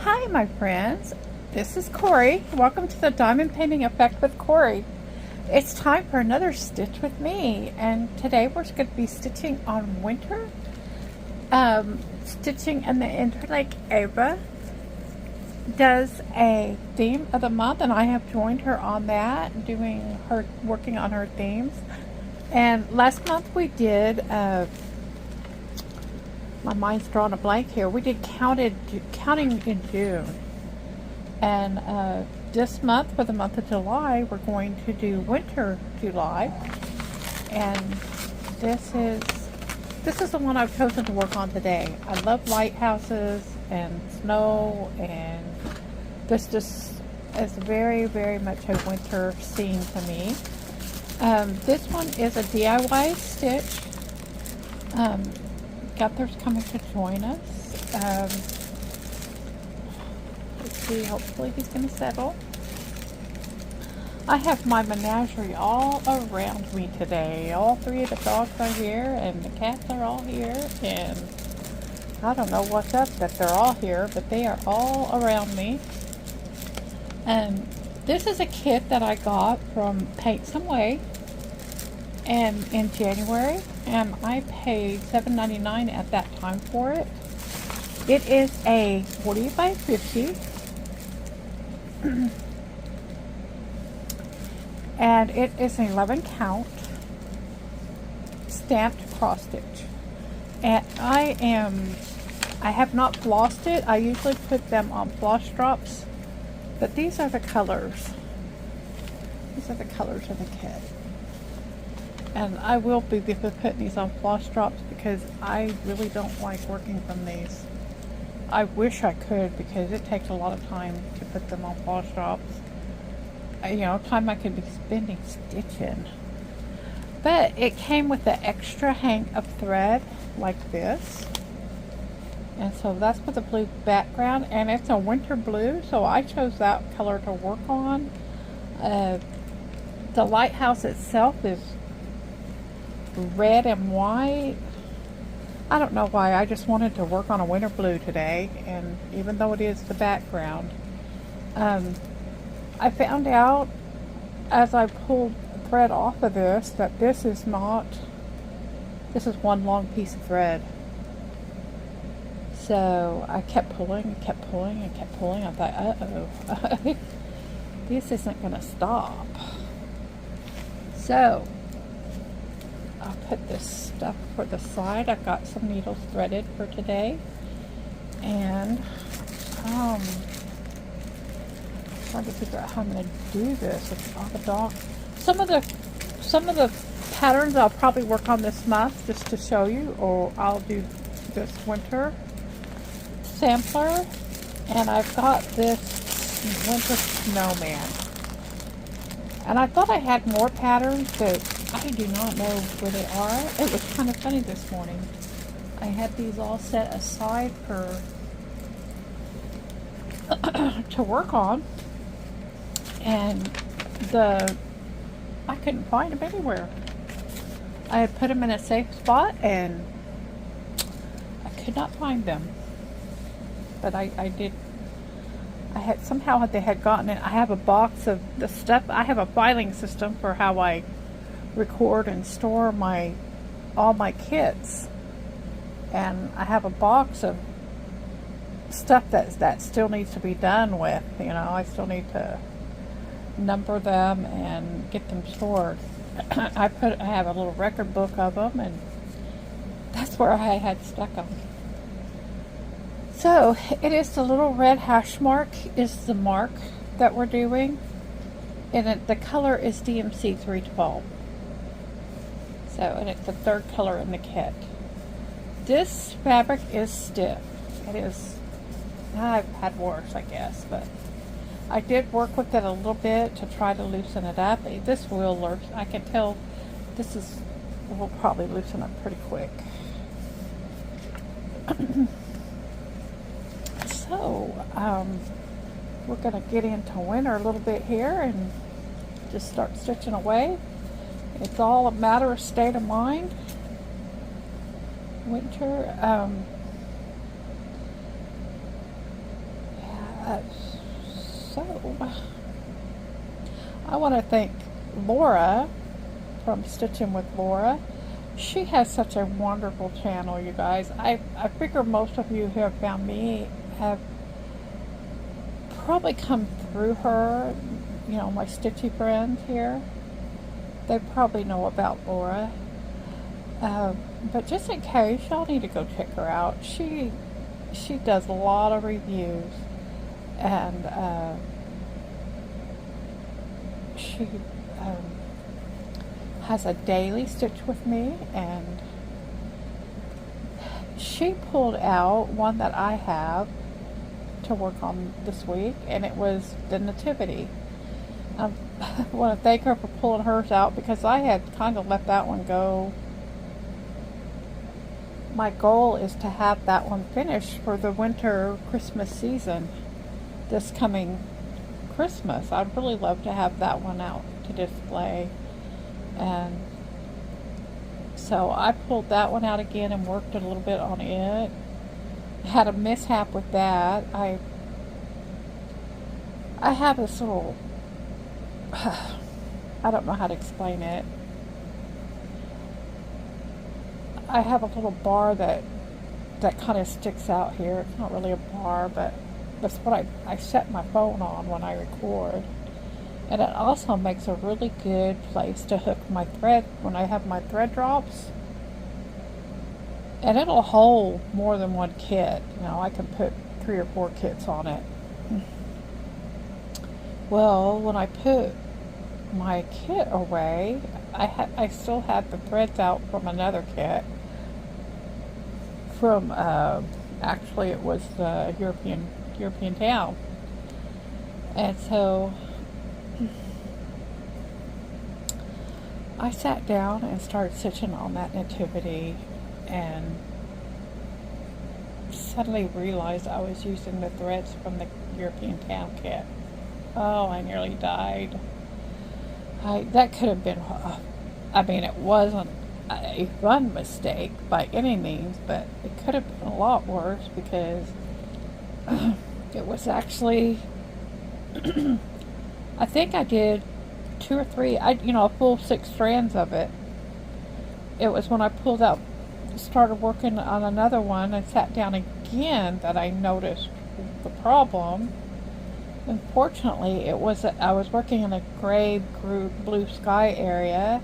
Hi, my friends. This is Cori. Welcome to the Diamond Painting Effect with Cori. It's time for another stitch with me, and today we're going to be stitching on winter. Stitching in the Interlake Ava does a theme of the month, and I have joined her on that, working on her themes. And last month we did. My mind's drawing a blank here. We did counting in June. And this month, for the month of July, we're going to do winter July. And this is the one I've chosen to work on today. I love lighthouses and snow, and this just is very, very much a winter scene to me. This one is a DIY stitch. Gunther's coming to join us. Let's see, hopefully he's going to settle. I have my menagerie all around me today. All three of the dogs are here, and the cats are all here, and I don't know what's up that they're all here, but they are all around me. This is a kit that I got from Paint Some Way and in January, and I paid $7.99 at that time for it. It is a 40 by 50 and it is an 11 count stamped cross stitch, and I have not flossed it. I usually put them on floss drops, but these are the colors. These are the colors of the kit. And I will be putting these on floss drops because I really don't like working from these. I wish I could, because it takes a lot of time to put them on floss drops. Time I could be spending stitching. But it came with the extra hang of thread like this. And so that's with the blue background, and it's a winter blue, so I chose that color to work on. The lighthouse itself is red and white. I don't know why, I just wanted to work on a winter blue today, and even though it is the background, I found out as I pulled thread off of this that this is one long piece of thread. So I kept pulling and kept pulling and kept pulling. I thought, uh-oh, this isn't going to stop. So I'll put this stuff for the side. I've got some needles threaded for today, and trying to figure out how I'm going to do this with all the dogs. Some of the patterns I'll probably work on this month just to show you, or I'll do this winter sampler. And I've got this winter snowman, and I thought I had more patterns, but I do not know where they are. It was kind of funny this morning. I had these all set aside for to work on, and I couldn't find them anywhere. I had put them in a safe spot, and I could not find them. But I did. Somehow they had gotten it. I have a box of the stuff. I have a filing system for how I record and store all my kits, and I have a box of stuff that still needs to be done with. I still need to number them and get them stored. I have a little record book of them, and that's where I had stuck them. So it is the little red hash mark is the mark that we're doing, and the color is DMC 312. So, and it's the third color in the kit. This fabric is stiff. It is. I've had worse, I guess, but I did work with it a little bit to try to loosen it up. This will, I can tell will probably loosen up pretty quick. So, we're going to get into winter a little bit here and just start stitching away. It's all a matter of state of mind. Winter, Uh, so, I want to thank Laura from Stitching with Laura. She has such a wonderful channel, you guys. I figure most of you who have found me have probably come through her, you know, my stitchy friends here. They probably know about Laura. But just in case, y'all need to go check her out. She does a lot of reviews, and she has a daily stitch with me, and she pulled out one that I have to work on this week, and it was the Nativity. I want to thank her for pulling hers out because I had kind of let that one go. My goal is to have that one finished for the winter Christmas season this coming Christmas. I'd really love to have that one out to display. And so I pulled that one out again and worked a little bit on it. Had a mishap with that. I have this little, I don't know how to explain it. I have a little bar that kind of sticks out here. It's not really a bar, but that's what I set my phone on when I record. And it also makes a really good place to hook my thread when I have my thread drops. And it'll hold more than one kit. You know, I can put 3 or 4 kits on it. Well, when I put my kit away, I still had the threads out from another kit. From actually, it was the European town, and so I sat down and started stitching on that Nativity, and suddenly realized I was using the threads from the European town kit. Oh, I nearly died. That could have been, I mean, it wasn't a fun mistake by any means, but it could have been a lot worse because it was actually, I think I did 2 or 3, a full 6 strands of it. It was when I pulled out, started working on another one and sat down again that I noticed the problem. Unfortunately, I was working in a gray blue sky area,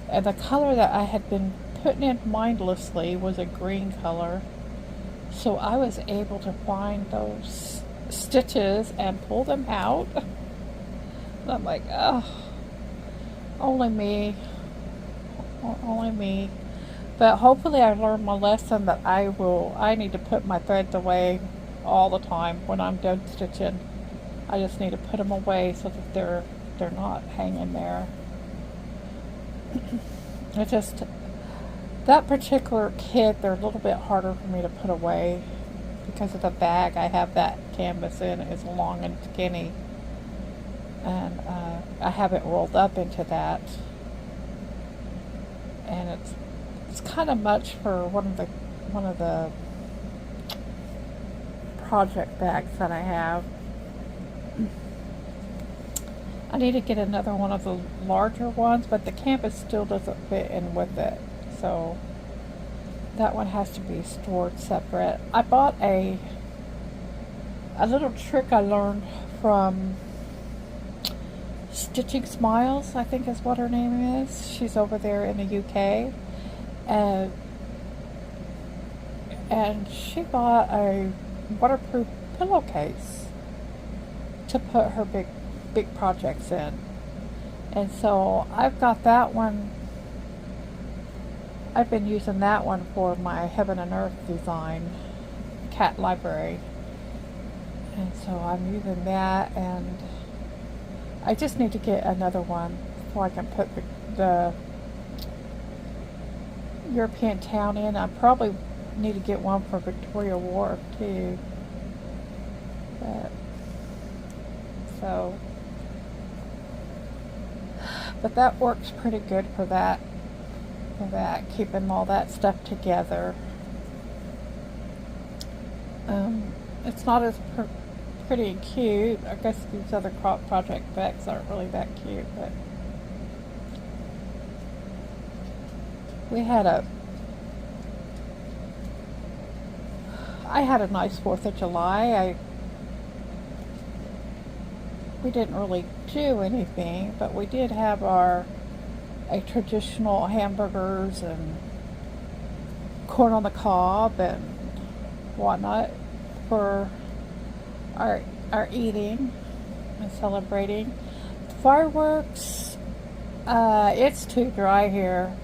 and the color that I had been putting in mindlessly was a green color. So I was able to find those stitches and pull them out. And I'm like, oh, only me. Only me. But hopefully I learned my lesson that I need to put my threads away all the time when I'm done stitching. I just need to put them away so that they're not hanging there. It's just, that particular kit, they're a little bit harder for me to put away because of the bag I have that canvas in is long and skinny. And I have it rolled up into that. And it's kind of much for one of the project bags that I have. I need to get another one of the larger ones, but the canvas still doesn't fit in with it, so that one has to be stored separate. I bought a little trick I learned from Stitching Smiles, I think is what her name is. She's over there in the UK, and she bought a waterproof pillowcase to put her big projects in. And so I've got that one. I've been using that one for my Heaven and Earth design cat library. And so I'm using that, and I just need to get another one so I can put the European town in. I probably need to get one for Victoria Wharf too. But that works pretty good for that, keeping all that stuff together. It's not as pretty cute. I guess these other crop project bags aren't really that cute, but we had I had a nice 4th of July. We didn't really do anything, but we did have a traditional hamburgers and corn on the cob and whatnot for our eating and celebrating. Fireworks, it's too dry here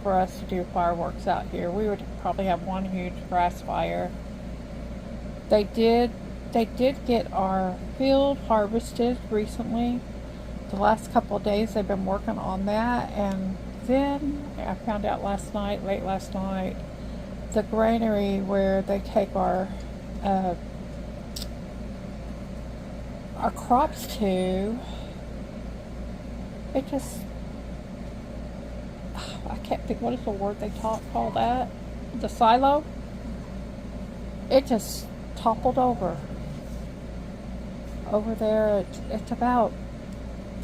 for us to do fireworks out here. We would probably have one huge grass fire. They did get our field harvested recently. The last couple of days they've been working on that, and then I found out late last night, the granary where they take our crops to, it just, I can't think, what is the word they call that? The silo? It just toppled over there. It's about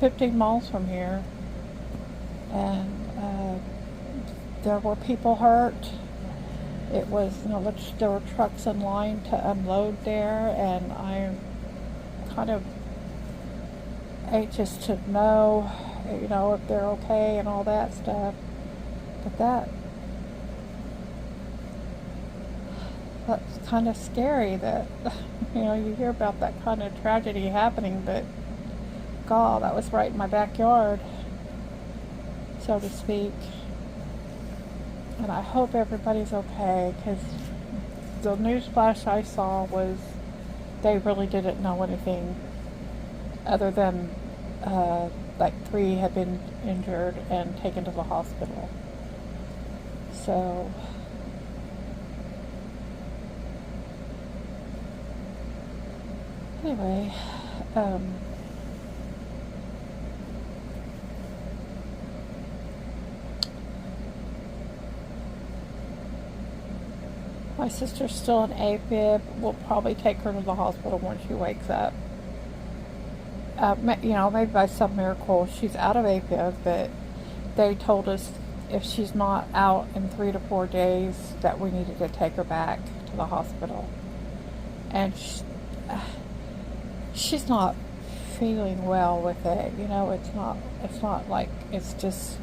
15 miles from here, and there were people hurt. It was, there were trucks in line to unload there, and I'm kind of anxious to know, if they're okay and all that stuff. But that's kind of scary that, you hear about that kind of tragedy happening, but God, that was right in my backyard, so to speak. And I hope everybody's okay, because the news flash I saw was they really didn't know anything other than like 3 had been injured and taken to the hospital. So anyway, my sister's still in AFib. We'll probably take her to the hospital when she wakes up. Maybe by some miracle she's out of AFib, but they told us if she's not out in 3 to 4 days that we needed to take her back to the hospital. And she's not feeling well with it. It's not like, it's just,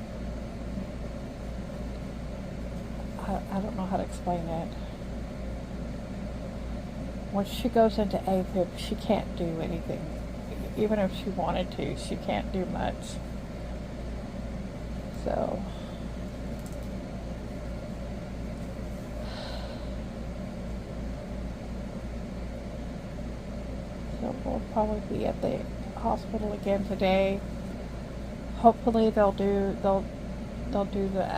I don't know how to explain it. When she goes into AFib, she can't do anything. Even if she wanted to, she can't do much. So we'll probably be at the hospital again today. Hopefully they'll do the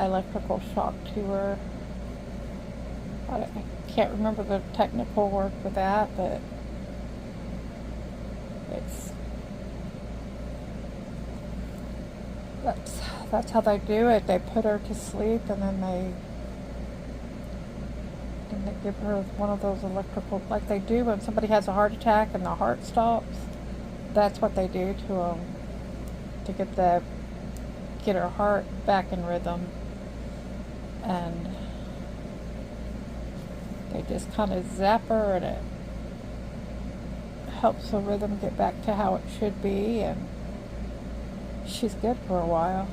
electrical shock to her. I can't remember the technical word for that, but that's how they do it. They put her to sleep, and then they give her one of those electrical, like they do when somebody has a heart attack and the heart stops. That's what they do to them to get her heart back in rhythm, and they just kind of zap her, and it helps the rhythm get back to how it should be, and she's good for a while.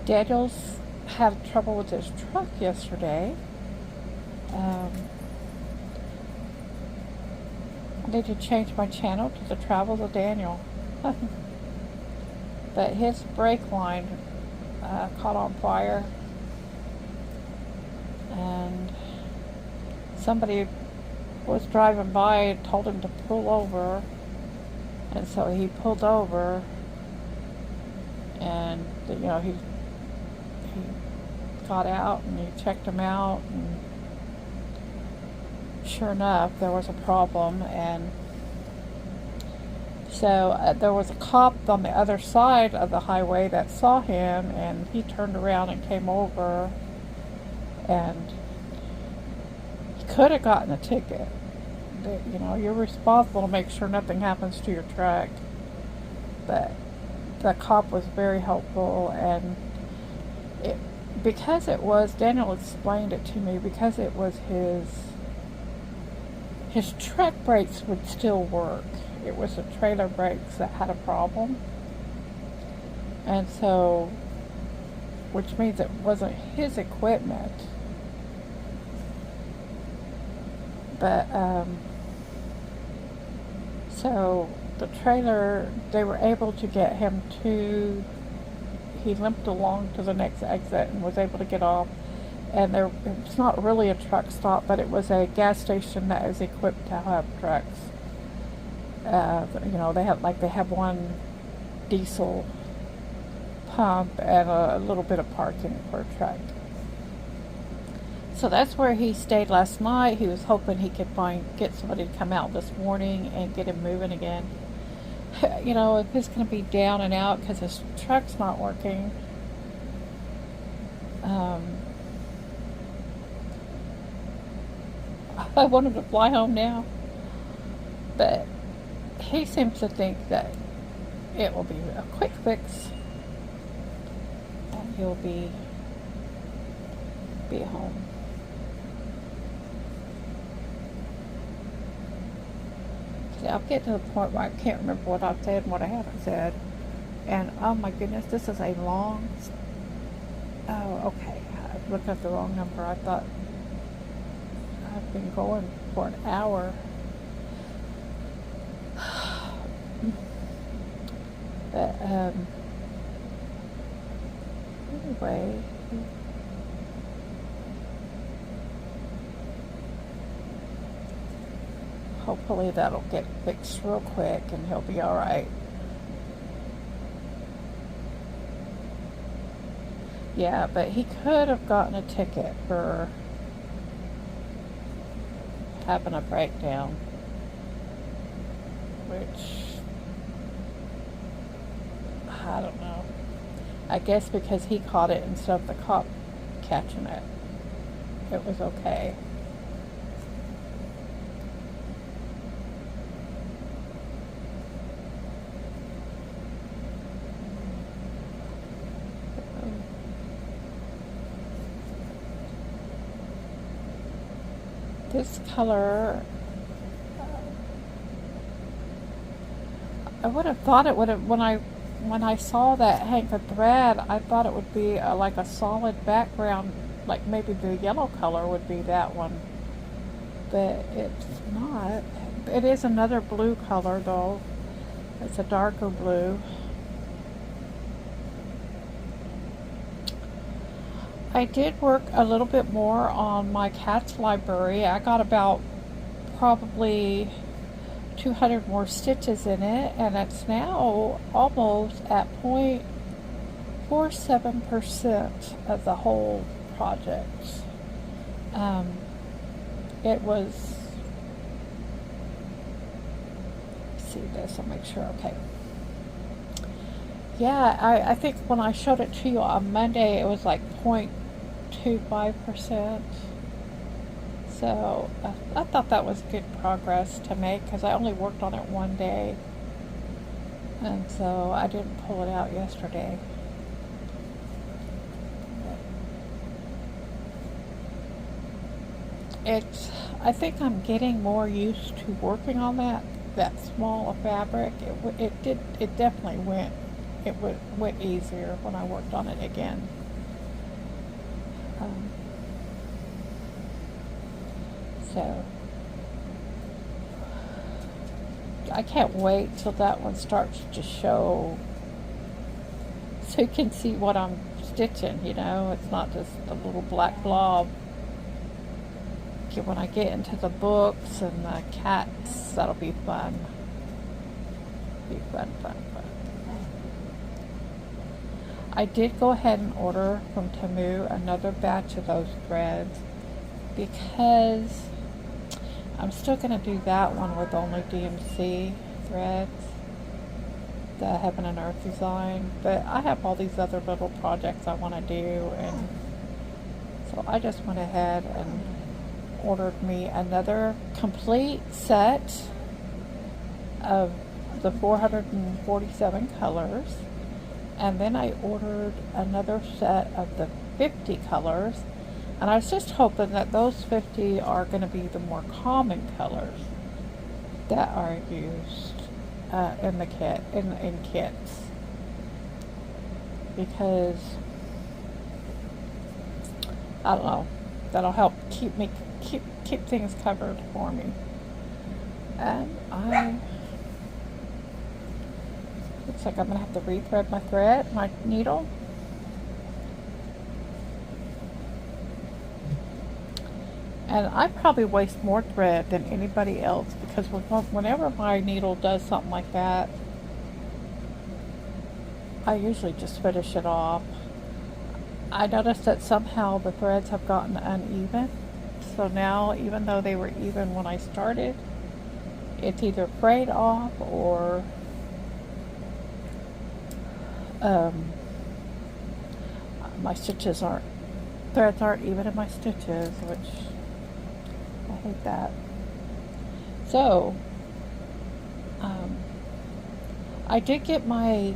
Daniel's had trouble with his truck yesterday. I need to change my channel to the Travels of Daniel. But his brake line caught on fire, and somebody was driving by and told him to pull over, and so he pulled over, and he got out and he checked him out, and sure enough there was a problem. And so there was a cop on the other side of the highway that saw him, and he turned around and came over, and could have gotten a ticket. You know, you're responsible to make sure nothing happens to your truck. But the cop was very helpful, and it, because it was, Daniel explained it to me, because it was his truck brakes would still work. It was the trailer brakes that had a problem. And so, which means it wasn't his equipment. But, so the trailer, they were able to get him to, he limped along to the next exit and was able to get off. And it's not really a truck stop, but it was a gas station that is equipped to have trucks. You know, they have one diesel pump and a little bit of parking for a truck. So that's where he stayed last night. He was hoping he could get somebody to come out this morning and get him moving again. You know, if it's going to be down and out because his truck's not working, I want him to fly home now. But he seems to think that it will be a quick fix and he'll be home. See, I'll get to the point where I can't remember what I've said and what I haven't said. And oh my goodness, this is a long... Oh, okay. I looked at the wrong number. I thought I've been going for an hour. But, anyway, hopefully that'll get fixed real quick and he'll be alright. Yeah, but he could have gotten a ticket for having a breakdown, which I don't know. I guess because he caught it instead of the cop catching it, it was okay. This color, I would have thought it would have, when I saw that hank of thread, I thought it would be like a solid background, like maybe the yellow color would be that one, but it's not. It is another blue color though. It's a darker blue. I did work a little bit more on my cat's library. I got about probably 200 more stitches in it, and it's now almost at 0.47% of the whole project. It was, see this, I'll make sure, okay. Yeah, I think when I showed it to you on Monday, it was like 0.25%. So I thought that was good progress to make because I only worked on it one day. And so I didn't pull it out yesterday. I think I'm getting more used to working on that small fabric. It definitely went easier when I worked on it again. So I can't wait till that one starts to show, so you can see what I'm stitching, you know. It's not just a little black blob. When I get into the books and the cats, that'll be fun. Fun. I did go ahead and order from Temu another batch of those threads because I'm still going to do that one with only DMC threads, the Heaven and Earth design, but I have all these other little projects I want to do, and so I just went ahead and ordered me another complete set of the 447 colors, and then I ordered another set of the 50 colors, and I was just hoping that those 50 are going to be the more common colors that are used in the kit, in kits, because I don't know, that'll help keep things covered for me. And looks like I'm gonna have to rethread my needle. And I probably waste more thread than anybody else, because whenever my needle does something like that, I usually just finish it off. I noticed that somehow the threads have gotten uneven. So now, even though they were even when I started, it's either frayed off or my threads aren't even in my stitches, which I hate that. So, I did get my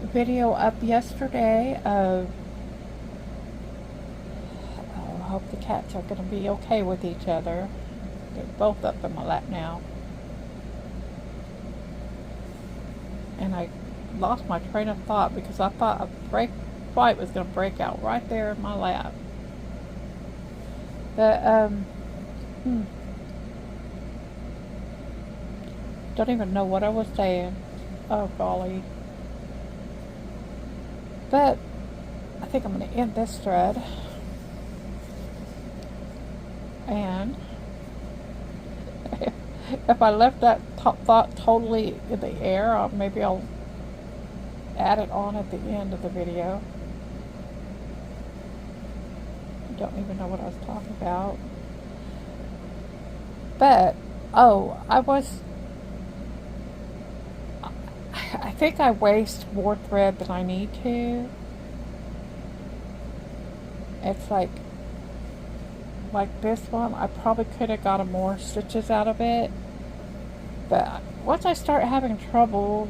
video up yesterday of, I hope the cats are going to be okay with each other. They're both up in my lap now. And I lost my train of thought because I thought a fight was going to break out right there in my lap. But, don't even know what I was saying. Oh, golly. But I think I'm going to end this thread. And if I left that thought totally in the air, maybe I'll add it on at the end of the video. I don't even know what I was talking about. But, I think I waste more thread than I need to. It's like this one, I probably could have gotten more stitches out of it. But once I start having trouble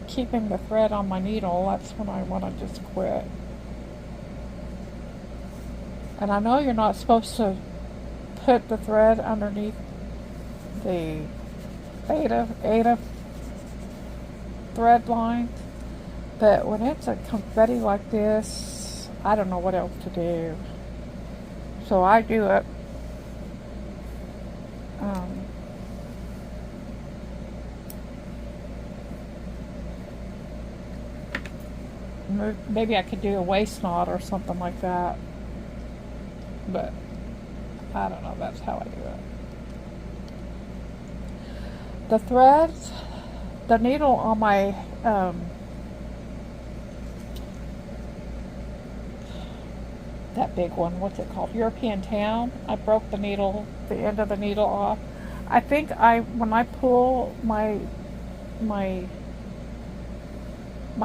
keeping the thread on my needle, that's when I want to just quit. And I know you're not supposed to put the thread underneath the Ada thread line, but when it's a confetti like this, I don't know what else to do. So I do it. Maybe I could do a waist knot or something like that, but I don't know. That's how I do it. The threads, the needle on my that big one, what's it called, European Town, I broke the end of the needle off. I think when I pull my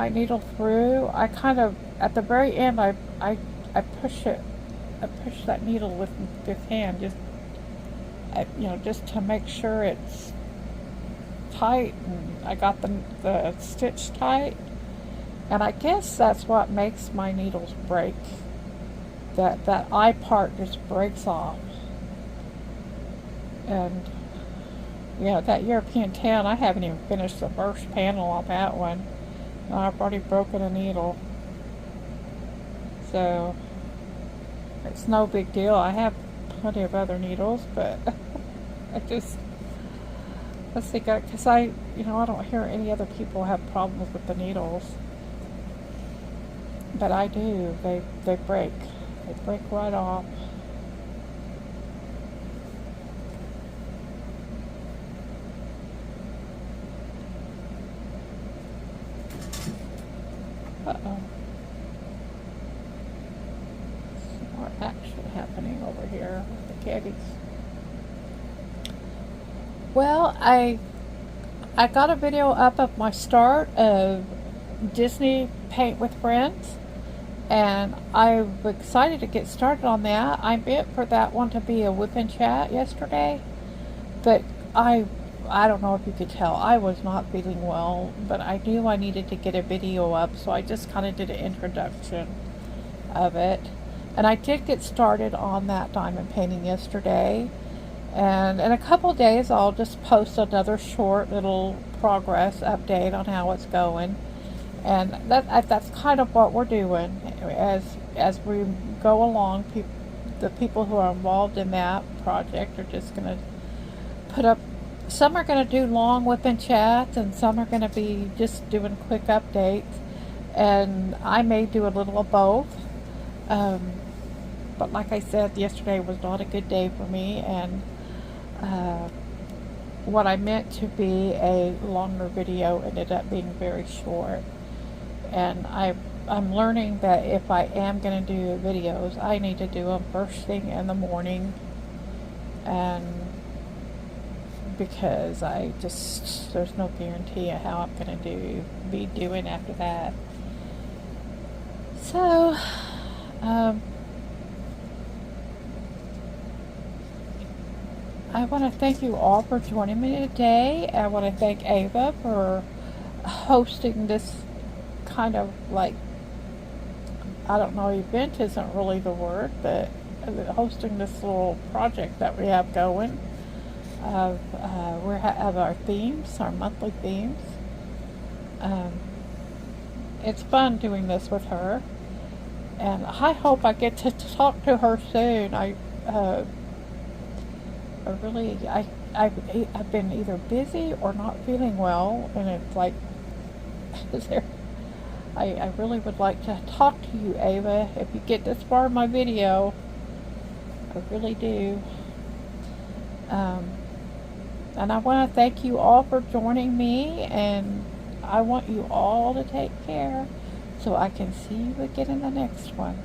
needle through, I kind of, at the very end, I push that needle with this hand, just to make sure it's tight, and I got the stitch tight, and I guess that's what makes my needles break. That eye part just breaks off. And that European Town, I haven't even finished the first panel on that one, and I've already broken a needle. So it's no big deal. I have plenty of other needles, but let's see, because I don't hear any other people have problems with the needles, but I do. They break. They break right off. Uh-oh. Some more action happening over here with the kitties. Well, I got a video up of my start of Disney Paint with Friends, and I'm excited to get started on that. I meant for that one to be a whip and chat yesterday, but I don't know if you could tell, I was not feeling well, but I knew I needed to get a video up, so I just kind of did an introduction of it. And I did get started on that diamond painting yesterday, and in a couple days I'll just post another short little progress update on how it's going. And that's kind of what we're doing as we go along. The people who are involved in that project are just going to put up. Some are going to do long whip and chats, and some are going to be just doing quick updates. And I may do a little of both. But like I said, yesterday was not a good day for me, and what I meant to be a longer video ended up being very short. And I'm learning that if I am going to do videos, I need to do them first thing in the morning, and because there's no guarantee of how I'm going to be doing after that. So, I want to thank you all for joining me today. I want to thank Ava for hosting this kind of, like, I don't know, event isn't really the word, but hosting this little project that we have going of our themes, our monthly themes. It's fun doing this with her, and I hope I get to talk to her soon. I've been either busy or not feeling well, and it's like, I really would like to talk to you, Ava, if you get this far in my video. I really do. And I want to thank you all for joining me, and I want you all to take care so I can see you again in the next one.